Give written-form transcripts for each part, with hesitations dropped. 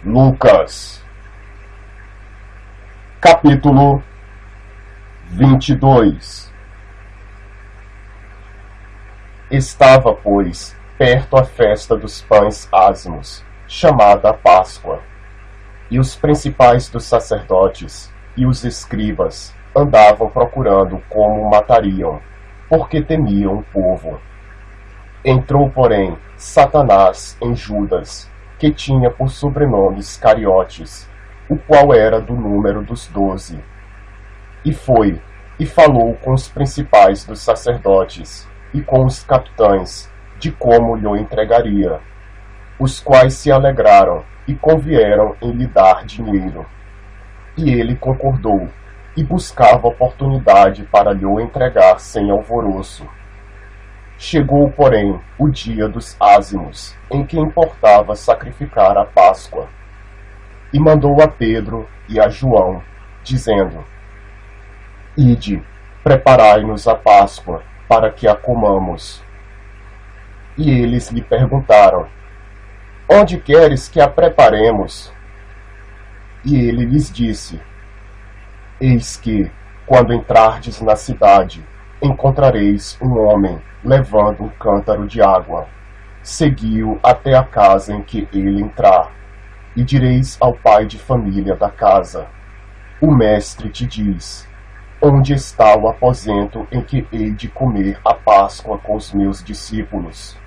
Lucas, capítulo 22. Estava, pois, perto a festa dos pães ázimos, chamada Páscoa, e os principais dos sacerdotes e os escribas andavam procurando como o matariam, porque temiam o povo. Entrou, porém, Satanás em Judas, que tinha por sobrenome Iscariotes, o qual era do número dos 12. E foi, e falou com os principais dos sacerdotes, e com os capitães, de como lhe entregaria, os quais se alegraram, e convieram em lhe dar dinheiro. E ele concordou, e buscava oportunidade para lhe entregar sem alvoroço. Chegou, porém, o dia dos ázimos, em que importava sacrificar a Páscoa. E mandou a Pedro e a João, dizendo: Ide, preparai-nos a Páscoa, para que a comamos. E eles lhe perguntaram: Onde queres que a preparemos? E ele lhes disse: Eis que, quando entrardes na cidade, encontrareis um homem levando um cântaro de água. Segui-o até a casa em que ele entrar, e direis ao pai de família da casa: O mestre te diz: Onde está o aposento em que hei de comer a Páscoa com os meus discípulos?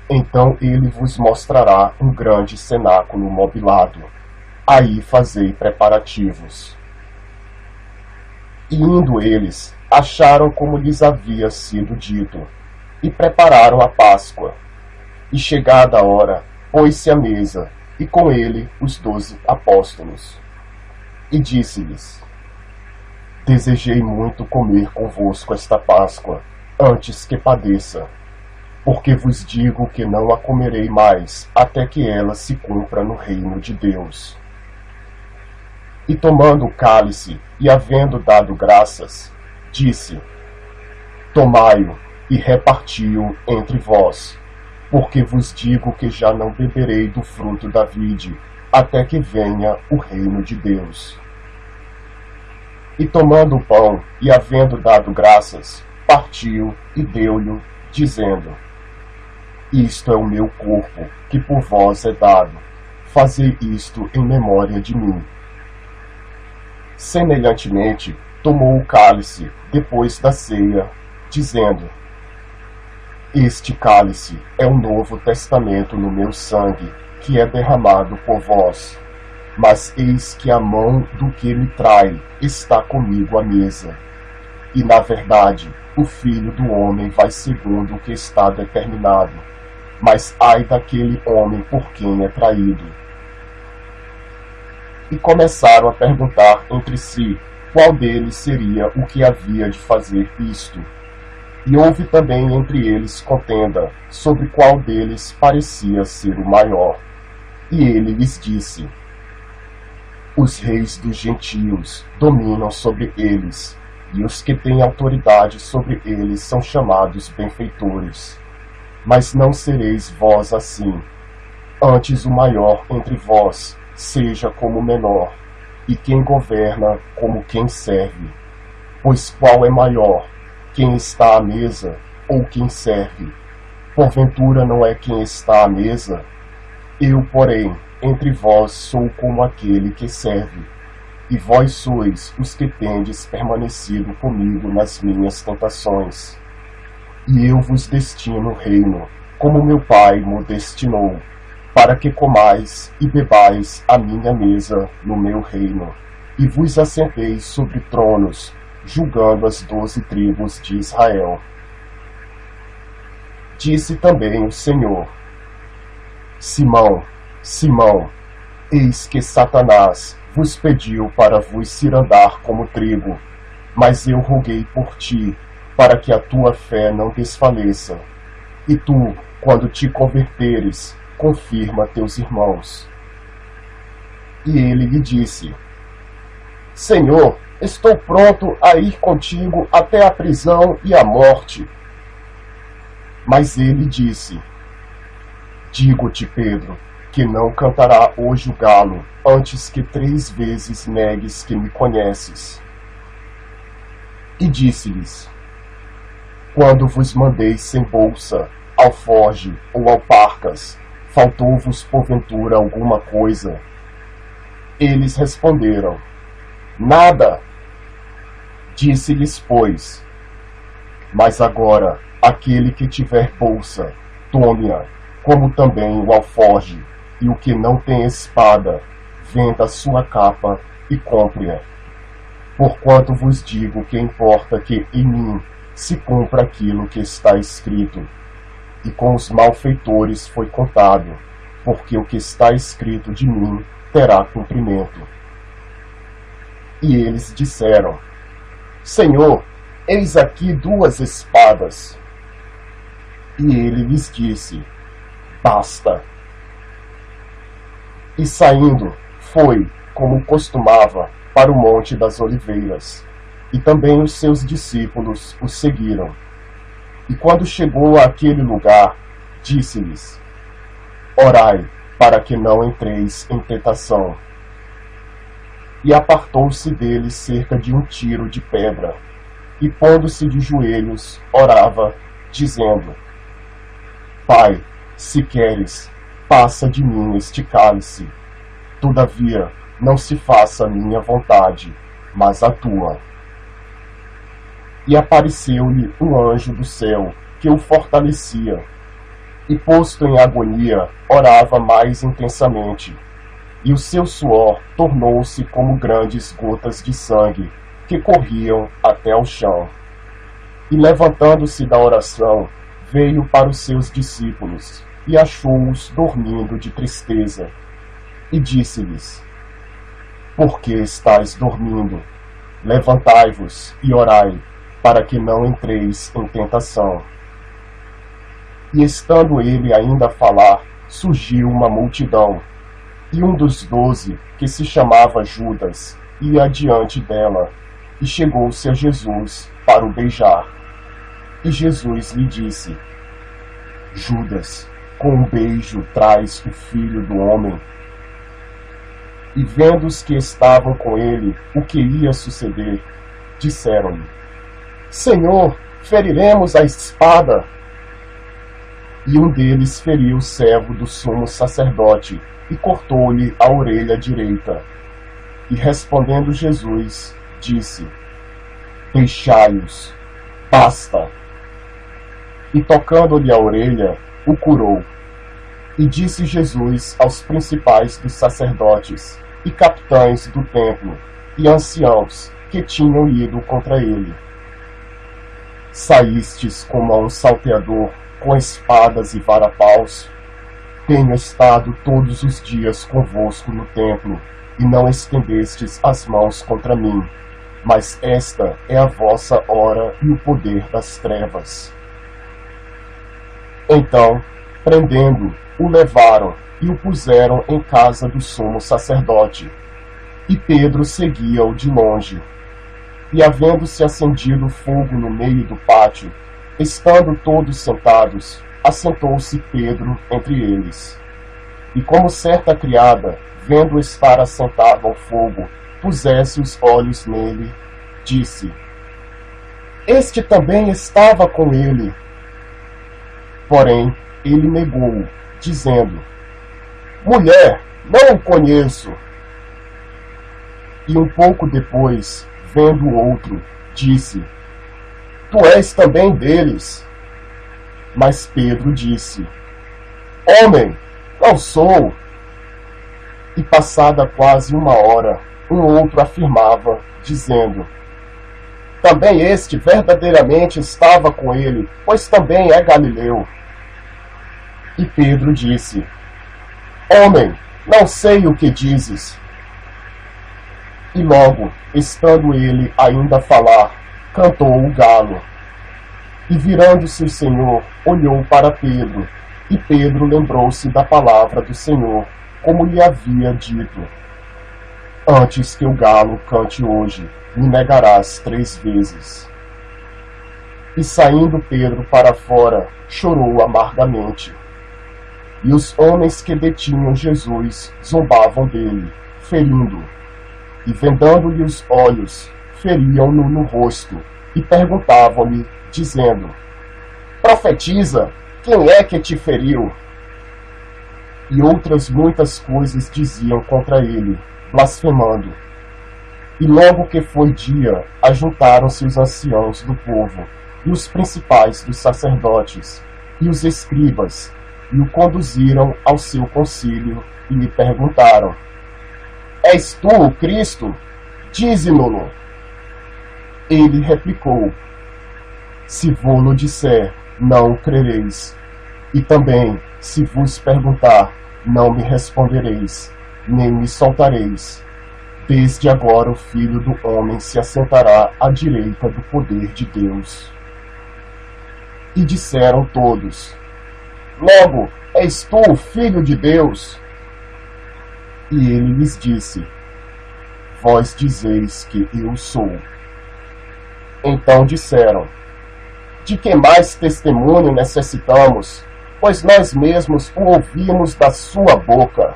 Então ele vos mostrará um grande cenáculo mobilado. Aí fazei preparativos. E indo eles, acharam como lhes havia sido dito, e prepararam a Páscoa. E chegada a hora, pôs-se à mesa, e com ele os 12 apóstolos. E disse-lhes: Desejei muito comer convosco esta Páscoa, antes que padeça, porque vos digo que não a comerei mais, até que ela se cumpra no reino de Deus. E tomando o cálice, e havendo dado graças, disse: Tomai-o, e reparti-o entre vós, porque vos digo que já não beberei do fruto da vide, até que venha o reino de Deus. E tomando o pão, e havendo dado graças, partiu e deu-lhe, dizendo: Isto é o meu corpo, que por vós é dado. Fazei isto em memória de mim. Semelhantemente, tomou o cálice, depois da ceia, dizendo: Este cálice é o novo testamento no meu sangue, que é derramado por vós. Mas eis que a mão do que me trai está comigo à mesa. E, na verdade, o Filho do Homem vai segundo o que está determinado. Mas ai daquele homem por quem é traído. E começaram a perguntar entre si qual deles seria o que havia de fazer isto. E houve também entre eles contenda sobre qual deles parecia ser o maior. E ele lhes disse: Os reis dos gentios dominam sobre eles, e os que têm autoridade sobre eles são chamados benfeitores. Mas não sereis vós assim. Antes o maior entre vós seja como o menor, e quem governa como quem serve. Pois qual é maior, quem está à mesa ou quem serve? Porventura não é quem está à mesa? Eu, porém, entre vós sou como aquele que serve. E vós sois os que tendes permanecido comigo nas minhas tentações. E eu vos destino o reino, como meu Pai me destinou, para que comais e bebais a minha mesa no meu reino, e vos assenteis sobre tronos, julgando as 12 tribos de Israel. Disse também o Senhor: Simão, Simão, eis que Satanás vos pediu para vos cirandar como trigo, mas eu roguei por ti, para que a tua fé não desfaleça. E tu, quando te converteres, confirma teus irmãos. E ele lhe disse: Senhor, estou pronto a ir contigo até a prisão e a morte. Mas ele disse: Digo-te, Pedro, que não cantará hoje o galo, antes que 3 vezes negues que me conheces. E disse-lhes: Quando vos mandei sem bolsa, alforge ou alparcas, faltou-vos porventura alguma coisa? Eles responderam: Nada. Disse-lhes, pois: Mas agora, aquele que tiver bolsa, tome-a, como também o alforge, e o que não tem espada, venda a sua capa e compre-a. Porquanto vos digo que importa que em mim se cumpra aquilo que está escrito. E com os malfeitores foi contado, porque o que está escrito de mim terá cumprimento. E eles disseram: Senhor, eis aqui 2 espadas. E ele lhes disse: Basta. E saindo, foi, como costumava, para o Monte das Oliveiras, e também os seus discípulos o seguiram. E quando chegou àquele lugar, disse-lhes: Orai, para que não entreis em tentação. E apartou-se deles cerca de 1 tiro de pedra, e pondo-se de joelhos, orava, dizendo: Pai, se queres, passa de mim este cálice. Todavia, não se faça a minha vontade, mas a tua. E apareceu-lhe um anjo do céu, que o fortalecia, e posto em agonia, orava mais intensamente, e o seu suor tornou-se como grandes gotas de sangue, que corriam até ao chão. E levantando-se da oração, veio para os seus discípulos, e achou-os dormindo de tristeza, e disse-lhes: Por que estáis dormindo? Levantai-vos e orai, para que não entreis em tentação. E estando ele ainda a falar, surgiu uma multidão, e um dos 12, que se chamava Judas, ia adiante dela, e chegou-se a Jesus para o beijar. E Jesus lhe disse: Judas, com um beijo traz o Filho do Homem? E vendo os que estavam com ele o que ia suceder, disseram-lhe: Senhor, feriremos a espada. E um deles feriu o servo do sumo sacerdote e cortou-lhe a orelha direita. E respondendo Jesus, disse: Deixai-os, basta. E tocando-lhe a orelha, o curou. E disse Jesus aos principais dos sacerdotes, e capitães do templo, e anciãos, que tinham ido contra ele: Saístes como a um salteador, com espadas e varapaus? Tenho estado todos os dias convosco no templo, e não estendestes as mãos contra mim, mas esta é a vossa hora e o poder das trevas. Então, prendendo, o levaram e o puseram em casa do sumo sacerdote. E Pedro seguia-o de longe. E havendo-se acendido fogo no meio do pátio, estando todos sentados, assentou-se Pedro entre eles. E como certa criada, vendo estar assentado ao fogo, pusesse os olhos nele, disse: Este também estava com ele. Porém, ele negou-o, dizendo: Mulher, não o conheço. E um pouco depois, vendo o outro, disse: Tu és também deles. Mas Pedro disse: Homem, não sou. E passada quase 1 hora, um outro afirmava, dizendo: Também este verdadeiramente estava com ele, pois também é galileu. E Pedro disse: Homem, não sei o que dizes. E logo, estando ele ainda a falar, cantou o galo. E virando-se o Senhor, olhou para Pedro, e Pedro lembrou-se da palavra do Senhor, como lhe havia dito: Antes que o galo cante hoje, me negarás 3 vezes. E saindo Pedro para fora, chorou amargamente. E os homens que detinham Jesus zombavam dele, ferindo, e vendando-lhe os olhos, feriam-no no rosto, e perguntavam-lhe, dizendo: Profetiza, quem é que te feriu? E outras muitas coisas diziam contra ele, blasfemando. E logo que foi dia, ajuntaram-se os anciãos do povo, e os principais dos sacerdotes, e os escribas, e o conduziram ao seu concílio, e lhe perguntaram: És tu o Cristo? Dize-no-lo. Ele replicou: Se vô-lo disser, não o crereis. E também, se vos perguntar, não me respondereis, nem me soltareis. Desde agora o Filho do Homem se assentará à direita do poder de Deus. E disseram todos: Logo, és tu o Filho de Deus? E ele lhes disse: Vós dizeis que eu sou. Então disseram: De que mais testemunho necessitamos? Pois nós mesmos o ouvimos da sua boca.